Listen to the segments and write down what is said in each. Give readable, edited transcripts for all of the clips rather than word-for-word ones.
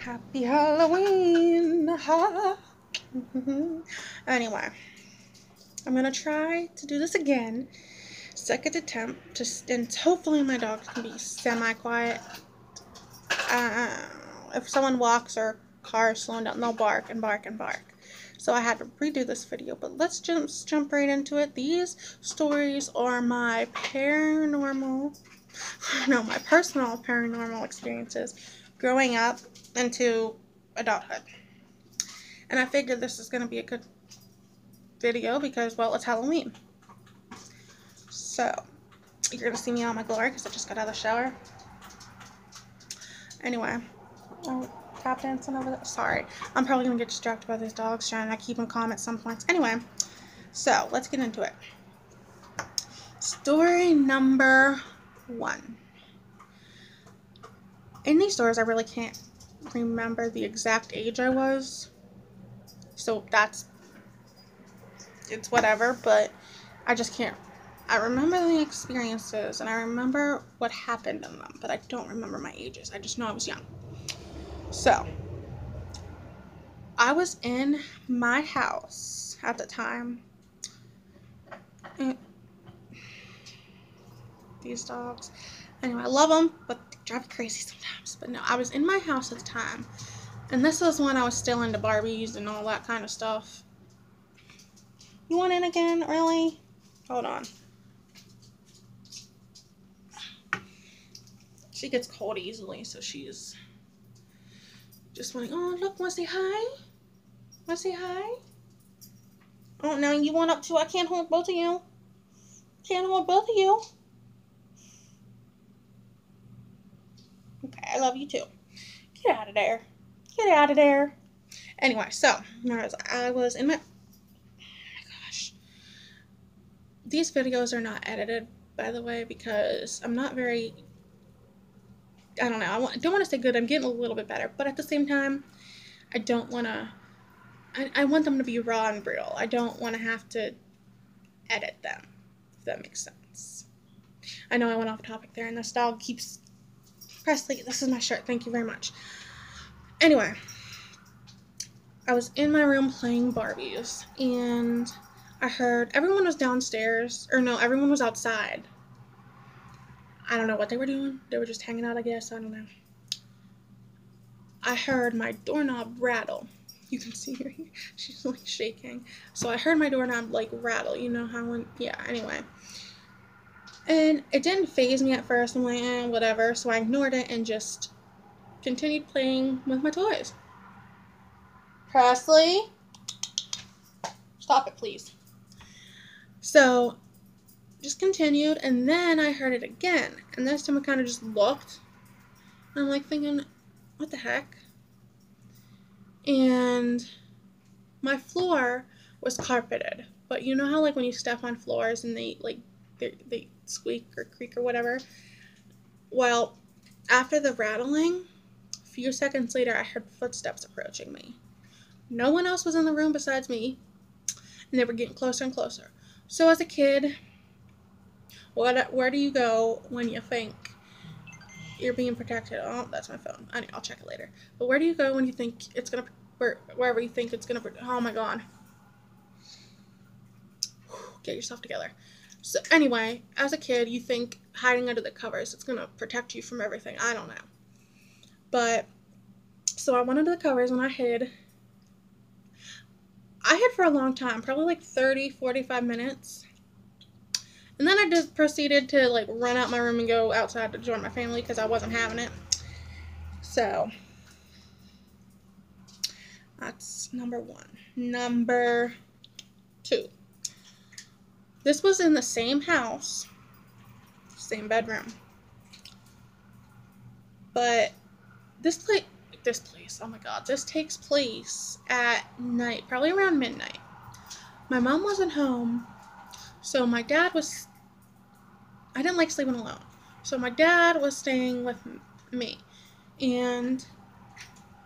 Happy Halloween. Ha. Anyway, I'm gonna try to do this again. Second attempt, and hopefully my dogs can be semi-quiet. If someone walks or car is slowing down, they'll bark and bark and bark. So I had to redo this video, but let's just jump right into it. These stories are my personal paranormal experiences growing up into adulthood. And I figured this is going to be a good video because, well, it's Halloween. So, you're going to see me on my glory because I just got out of the shower. Anyway, oh, tap dancing over there. Sorry, I'm probably going to get distracted by these dogs trying to keep them calm at some points. Anyway, so let's get into it. Story number 1. In these stories, I really can't remember the exact age I was. So it's whatever, but I just can't. I remember the experiences and I remember what happened in them, but I don't remember my ages. I just know I was young. So, I was in my house at the time. These dogs. Anyway, I love them, but they drive me crazy sometimes. But no, I was in my house at the time. And this was when I was still into Barbies and all that kind of stuff. You want in again? Really? Hold on. She gets cold easily, so she's just like, oh, look, want to say hi? Want to say hi? Oh, no, you want up too? I can't hold both of you. Can't hold both of you. Okay, I love you too. Get out of there. Get out of there. Anyway, so, I was in my... Oh my gosh. These videos are not edited, by the way, because I'm not very... I don't know. I don't want to say good. I'm getting a little bit better. But at the same time, I don't want to... I want them to be raw and brutal. I don't want to have to edit them, if that makes sense. I know I went off topic there, and this dog keeps... Presley, this is my shirt. Thank you very much. Anyway, I was in my room playing Barbies, and I heard everyone was downstairs. Or no, everyone was outside. I don't know what they were doing. They were just hanging out, I guess. I don't know. I heard my doorknob rattle. You can see her here. She's like shaking. So I heard my doorknob like rattle. You know how when... Yeah, anyway. And it didn't faze me at first. I'm like, whatever. So I ignored it and just continued playing with my toys. Presley? Stop it, please. So, just continued, and then I heard it again. And this time I kind of just looked. And I'm like thinking, what the heck? And my floor was carpeted. But you know how like when you step on floors and they squeak or creak or whatever? Well, after the rattling, a few seconds later I heard footsteps approaching me. No one else was in the room besides me, and they were getting closer and closer. So as a kid, where do you go when you think you're being protected? Oh, that's my phone. I'll check it later. But where do you go when you think it's gonna, wherever you think it's gonna, oh my god. Get yourself together. So anyway, as a kid, you think hiding under the covers, it's gonna protect you from everything. I don't know. But, so I went under the covers and I hid. I hid for a long time, probably like 30, 45 minutes. And then I just proceeded to like run out my room and go outside to join my family because I wasn't having it. So, that's number 1. Number 2. This was in the same house, same bedroom. But this place, oh my god, this takes place at night, probably around midnight. My mom wasn't home, so my dad was, I didn't like sleeping alone. So my dad was staying with me, and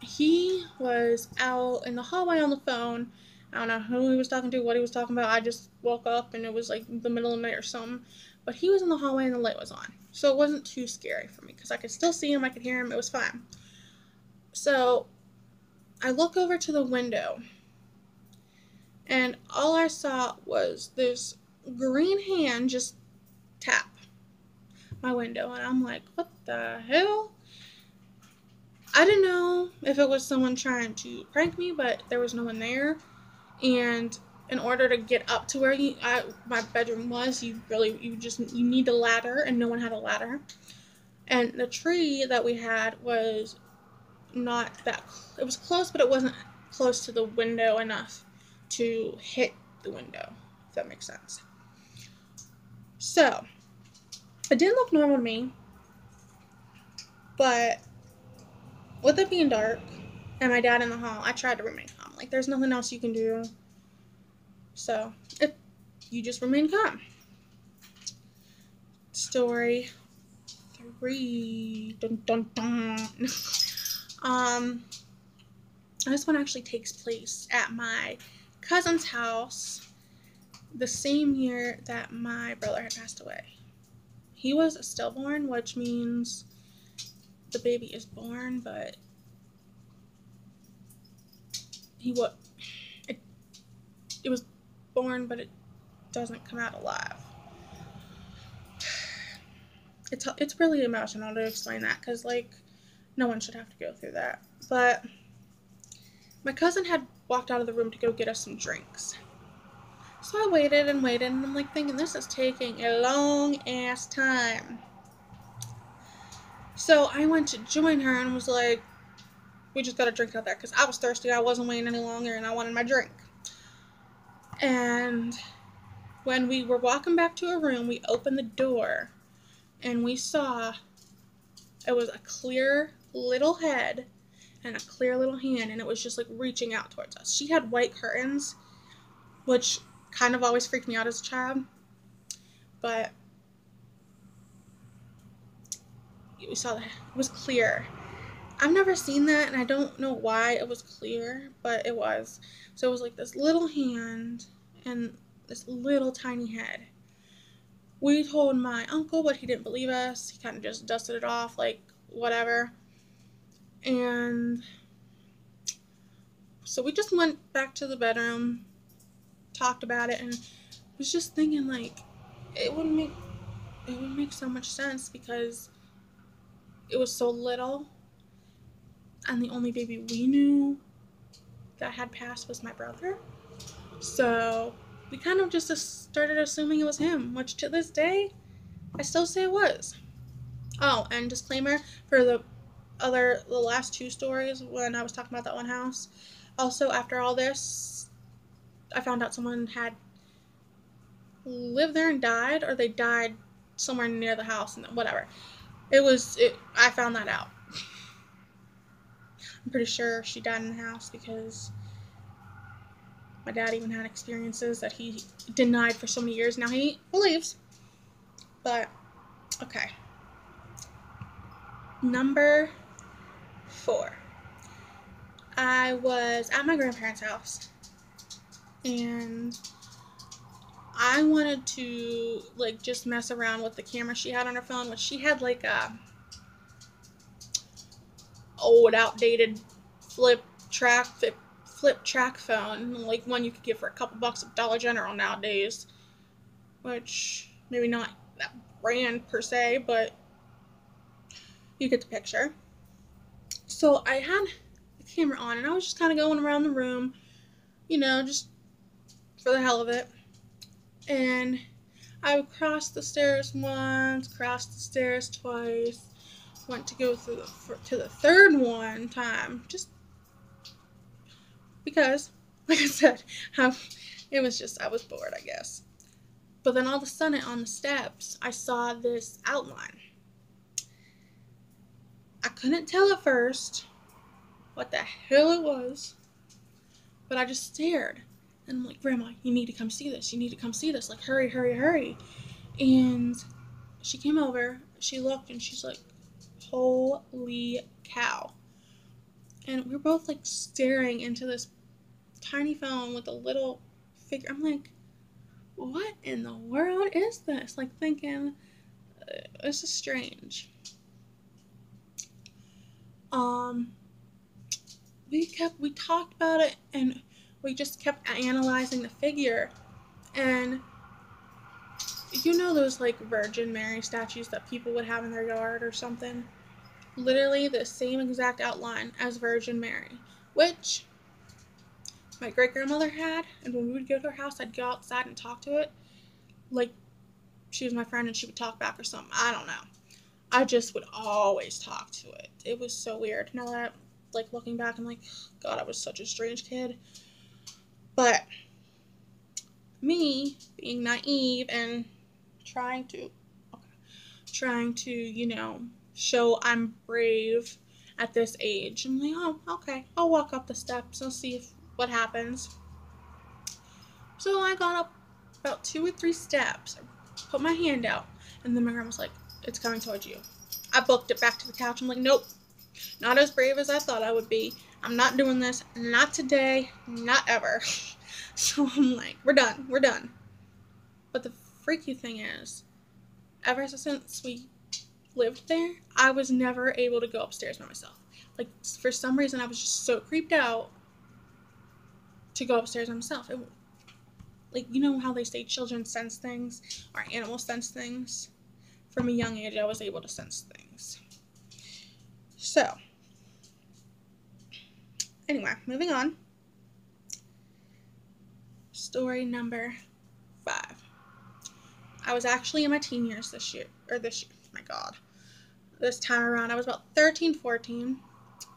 he was out in the hallway on the phone. I don't know who he was talking to, what he was talking about. I just woke up and it was like the middle of the night or something. But he was in the hallway and the light was on. So it wasn't too scary for me because I could still see him, I could hear him, it was fine. So I look over to the window, and all I saw was this green hand just tap my window, and I'm like, what the hell? I didn't know if it was someone trying to prank me, but there was no one there. And in order to get up to where my bedroom was, you need a ladder, and no one had a ladder. And the tree that we had was not that, it was close, but it wasn't close to the window enough to hit the window, if that makes sense. So it didn't look normal to me, but with it being dark and my dad in the hall, I tried to remain calm. Like, there's nothing else you can do. So you just remain calm. Story 3. Dun, dun, dun. This one actually takes place at my cousin's house the same year that my brother had passed away. He was stillborn, which means the baby is born, but it was born, but it doesn't come out alive. It's really emotional to explain that, because, like, no one should have to go through that. But my cousin had walked out of the room to go get us some drinks. So I waited and waited, and I'm like thinking, this is taking a long ass time. So I went to join her and was like, we just got a drink out there, because I was thirsty. I wasn't waiting any longer, and I wanted my drink. And when we were walking back to her room, we opened the door, and we saw it was a clear little head and a clear little hand, and it was just like reaching out towards us. She had white curtains, which kind of always freaked me out as a child, but we saw that it was clear. I've never seen that, and I don't know why it was clear, but it was. So it was like this little hand and this little tiny head. We told my uncle, but he didn't believe us. He kind of just dusted it off, like, whatever. And so we just went back to the bedroom, talked about it, and was just thinking, like, it would make so much sense, because it was so little, and the only baby we knew that had passed was my brother. So we kind of just started assuming it was him, which to this day, I still say it was. Oh, and disclaimer for the last 2 stories when I was talking about that one house. Also, after all this, I found out someone had lived there and died, or they died somewhere near the house, and whatever. I found that out. I'm pretty sure she died in the house, because my dad even had experiences that he denied for so many years. Now he believes. But, okay. Number 4. I was at my grandparents' house, and I wanted to, like, just mess around with the camera she had on her phone, which she had, like, a old, outdated flip track phone, like one you could get for a couple bucks at Dollar General nowadays, which maybe not that brand per se, but you get the picture. So I had the camera on, and I was just kind of going around the room, just for the hell of it. And I would cross the stairs once, cross the stairs twice, went to go to the third one time, just because, like I said, I was bored, I guess. But then all of a sudden, on the steps, I saw this outline. I couldn't tell at first what the hell it was, but I just stared. And I'm like, Grandma, you need to come see this. You need to come see this. Like, hurry, hurry, hurry. And she came over, she looked, and she's like, holy cow. And we were both, like, staring into this tiny phone with a little figure. I'm like, what in the world is this? Like, thinking, this is strange. we talked about it, and we just kept analyzing the figure. And you know those like Virgin Mary statues that people would have in their yard or something? Literally the same exact outline as Virgin Mary, which my great grandmother had. And when we would go to her house, I'd go outside and talk to it. Like she was my friend and she would talk back or something. I don't know. I just would always talk to it. It was so weird. Now that, like, looking back, I'm like, God, I was such a strange kid. But me being naive and trying to, show I'm brave at this age. I'm like, oh, okay, I'll walk up the steps. I'll see what happens. So I got up about 2 or 3 steps, put my hand out, and then my grandma was like, it's coming towards you. I booked it back to the couch. I'm like, nope, not as brave as I thought I would be. I'm not doing this. Not today. Not ever. So I'm like, we're done. But the freaky thing is, ever since we lived there, I was never able to go upstairs by myself. Like, for some reason, I was just so creeped out to go upstairs by myself. Like, you know how they say children sense things, or animals sense things? From a young age, I was able to sense things. So, anyway, moving on. Story number 5. I was actually in my teen years this year. My God. This time around, I was about 13, 14.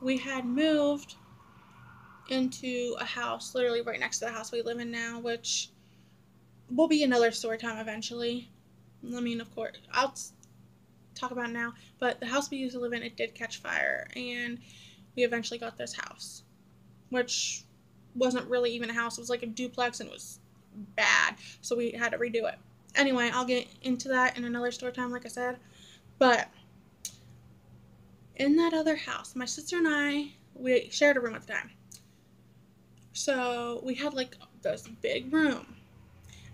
We had moved into a house literally right next to the house we live in now, which will be another story time eventually. I mean, of course, I'll talk about it now, but the house we used to live in, it did catch fire, and we eventually got this house, which wasn't really even a house. It was like a duplex, and it was bad, so we had to redo it. Anyway, I'll get into that in another story time, like I said. But in that other house, my sister and I, we shared a room at the time. So we had like this big room,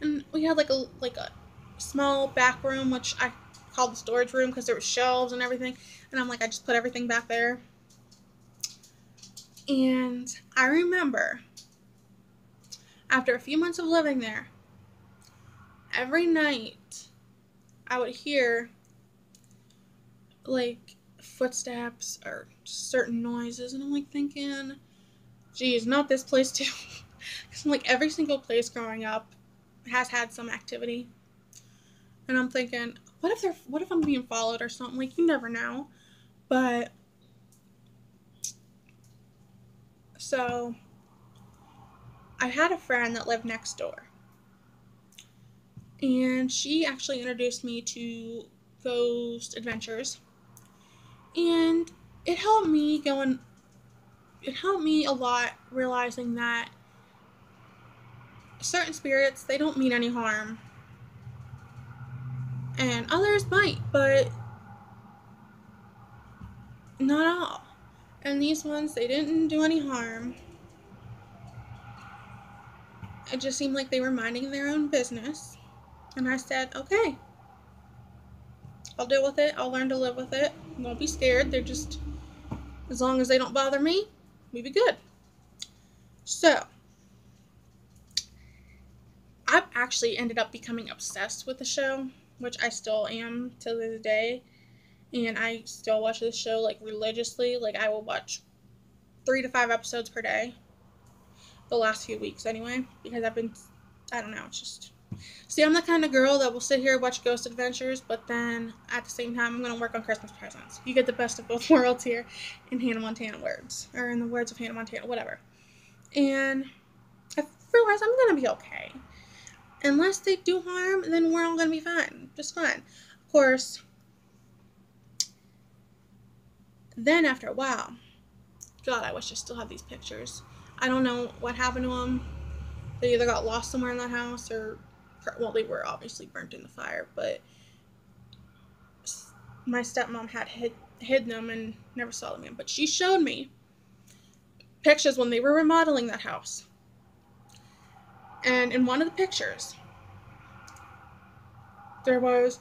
and we had like a small back room, which I called the storage room because there were shelves and everything. And I'm like, I just put everything back there. And I remember after a few months of living there, every night I would hear like footsteps or certain noises, and I'm like thinking, geez, not this place too. Because like every single place growing up has had some activity, and I'm thinking, what if I'm being followed or something? Like, you never know. But so I had a friend that lived next door, and she actually introduced me to ghost adventures, and it helped me a lot, realizing that certain spirits, they don't mean any harm, and others might, but not all. And these ones, they didn't do any harm. It just seemed like they were minding their own business. And I said, okay, I'll deal with it. I'll learn to live with it. Won't be scared. They're just, as long as they don't bother me, we'll be good. So, I've actually ended up becoming obsessed with the show, which I still am to this day. And I still watch this show, like, religiously. Like, I will watch 3 to 5 episodes per day. The last few weeks, anyway. Because I don't know, it's just... See, I'm the kind of girl that will sit here and watch Ghost Adventures, but then, at the same time, I'm going to work on Christmas presents. You get the best of both worlds here in Hannah Montana words. Or in the words of Hannah Montana, whatever. And I realized I'm going to be okay. Unless they do harm, then we're all going to be fine. Just fine. Of course, then after a while, God, I wish I still had these pictures. I don't know what happened to them. They either got lost somewhere in that house, or, well, they were obviously burnt in the fire, but my stepmom had hid them and never saw them again. But she showed me pictures when they were remodeling that house. And in one of the pictures, there was,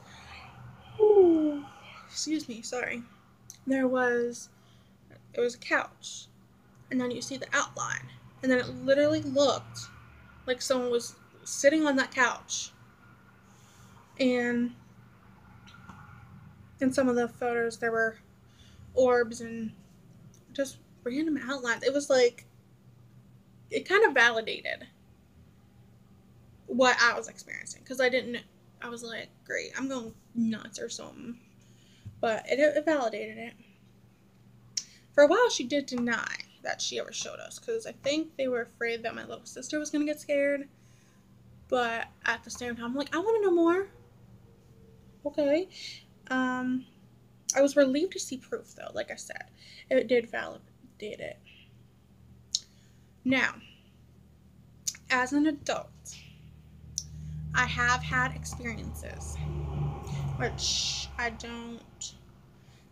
it was a couch. and then you see the outline, and then it literally looked like someone was sitting on that couch. And in some of the photos, there were orbs and just random outlines. It was like, it kind of validated what I was experiencing, because I was like, great, I'm going nuts or something. But it validated it. For a while, she did deny that she ever showed us, because I think they were afraid that my little sister was going to get scared. But at the same time, I'm like, I want to know more. Okay. I was relieved to see proof, though. Like I said, it did validate it. Now, as an adult, I have had experiences, which I don't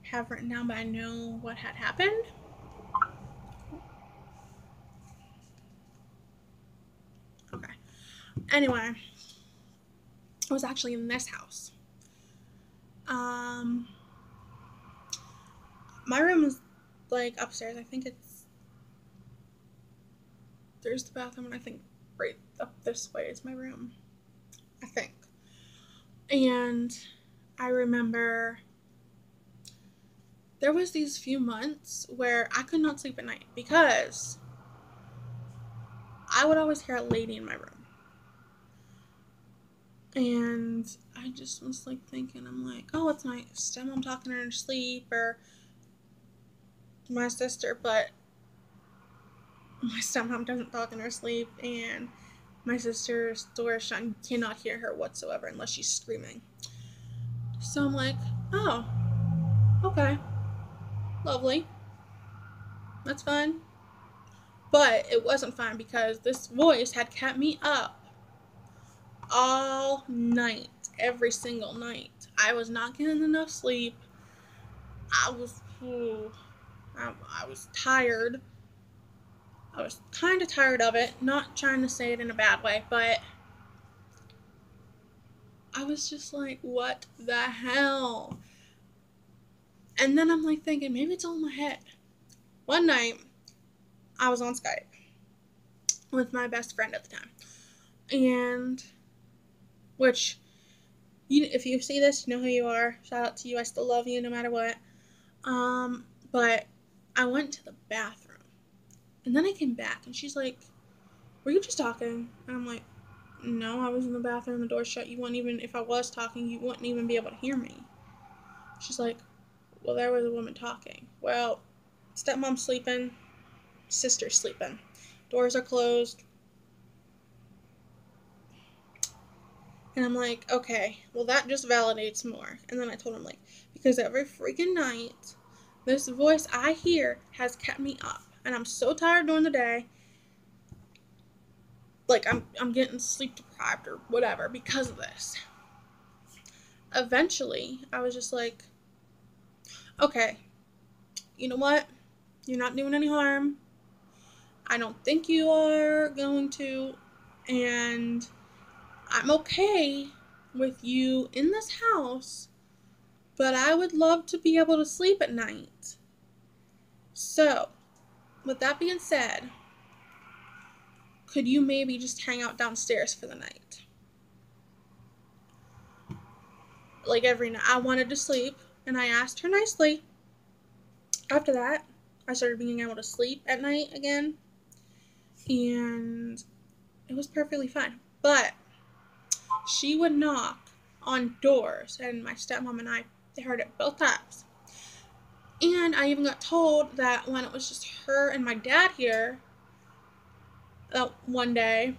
have written down, but I know what had happened. Okay. Anyway, I was actually in this house. My room is like upstairs. I think there's the bathroom, and I think right up this way is my room, I think. And I remember there was these few months where I could not sleep at night because I would always hear a lady in my room. And I just was like thinking, I'm like, oh, it's my stepmom talking to her in her sleep, or my sister, but my stepmom doesn't talk in her sleep, and my sister's door is shut and cannot hear her whatsoever unless she's screaming. So I'm like, oh, okay, lovely, that's fine. But it wasn't fine because this voice had kept me up all night, every single night. I was not getting enough sleep. I was tired. I was kind of tired of it. Not trying to say it in a bad way, but I was just like, what the hell? And then I'm like thinking, maybe it's all in my head. One night, I was on Skype with my best friend at the time. And, which, if you see this, you know who you are. Shout out to you. I still love you no matter what. But I went to the bathroom. And then I came back, and she's like, were you just talking? And I'm like, no, I was in the bathroom, the door shut. You wouldn't even, if I was talking, you wouldn't even be able to hear me. She's like, well, there was a woman talking. Well, stepmom's sleeping, sister's sleeping. Doors are closed. And I'm like, okay, well, that just validates more. And then I told him, like, because every freaking night, this voice I hear has kept me up. And I'm so tired during the day. Like, I'm getting sleep deprived or whatever because of this. Eventually, I was just like, okay, you know what? You're not doing any harm. I don't think you are going to. And I'm okay with you in this house, but I would love to be able to sleep at night. So, with that being said, could you maybe just hang out downstairs for the night? Like every night. I wanted to sleep, and I asked her nicely. After that, I started being able to sleep at night again, and it was perfectly fine. But she would knock on doors, and my stepmom and I heard it both times. And I even got told that when it was just her and my dad here, one day,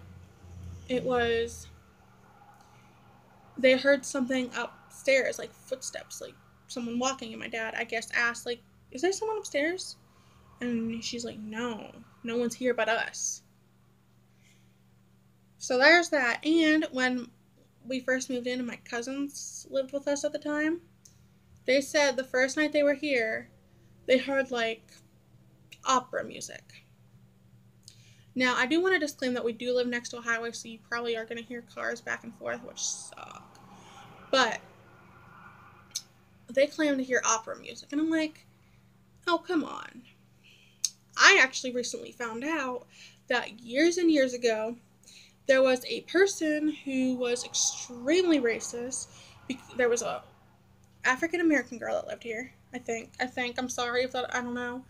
they heard something upstairs, like footsteps, like someone walking, and my dad, I guess, asked, like, is there someone upstairs? And she's like, no one's here but us. So there's that. And when we first moved in and my cousins lived with us at the time, they said the first night they were here, they heard, like, opera music. Now, I do want to disclaim that we do live next to a highway, so you probably are going to hear cars back and forth, which suck. But they claim to hear opera music, and I'm like, oh, come on. I actually recently found out that years and years ago, there was a person who was extremely racist. There was a African American girl that lived here. I think. I'm sorry if that. I don't know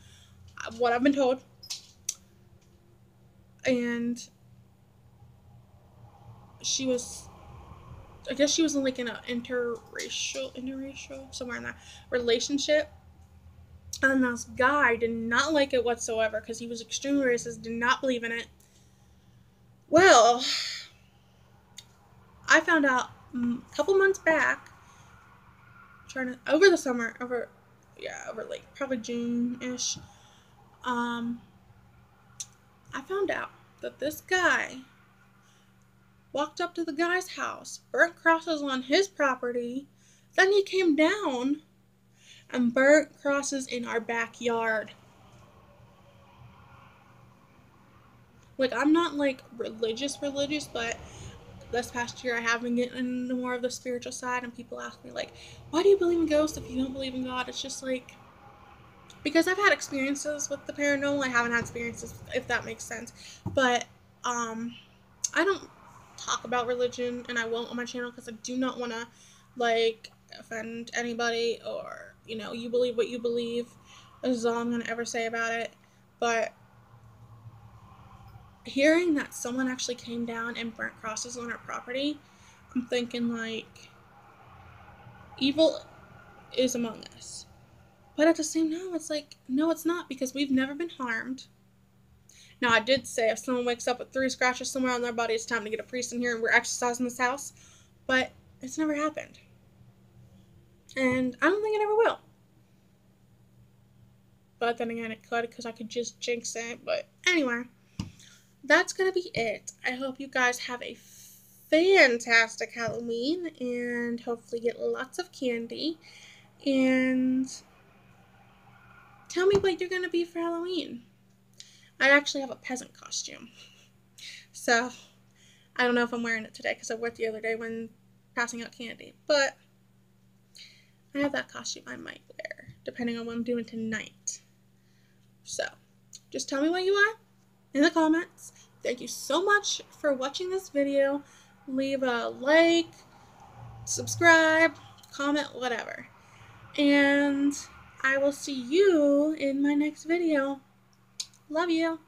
what I've been told. And she was, I guess she was like in an interracial, somewhere in that relationship. And this guy did not like it whatsoever because he was extremely racist, did not believe in it. Well, I found out a couple months back, over the summer, over like probably June-ish, I found out that this guy walked up to the guy's house, burnt crosses on his property, then he came down and burnt crosses in our backyard. Like, I'm not like religious, but this past year I have been getting into more of the spiritual side, and people ask me like, why do you believe in ghosts if you don't believe in God? It's just like, because I've had experiences with the paranormal. I haven't had experiences, if that makes sense, but I don't talk about religion, and I won't on my channel because I do not want to like offend anybody, or you believe what you believe. This is all I'm gonna ever say about it. But hearing that someone actually came down and burnt crosses on our property, I'm thinking like, evil is among us. But at the same time, it's like, no, it's not, because we've never been harmed. Now, I did say if someone wakes up with 3 scratches somewhere on their body, it's time to get a priest in here and we're exorcising this house. But it's never happened. And I don't think it ever will. But then again, it could, because I could just jinx it. But anyway, that's going to be it. I hope you guys have a fantastic Halloween and hopefully get lots of candy. And tell me what you're going to be for Halloween. I actually have a peasant costume. So, I don't know if I'm wearing it today because I wore it the other day when passing out candy. But I have that costume I might wear, depending on what I'm doing tonight. So, just tell me what you are in the comments. Thank you so much for watching this video. Leave a like, subscribe, comment, whatever. And I will see you in my next video. Love you.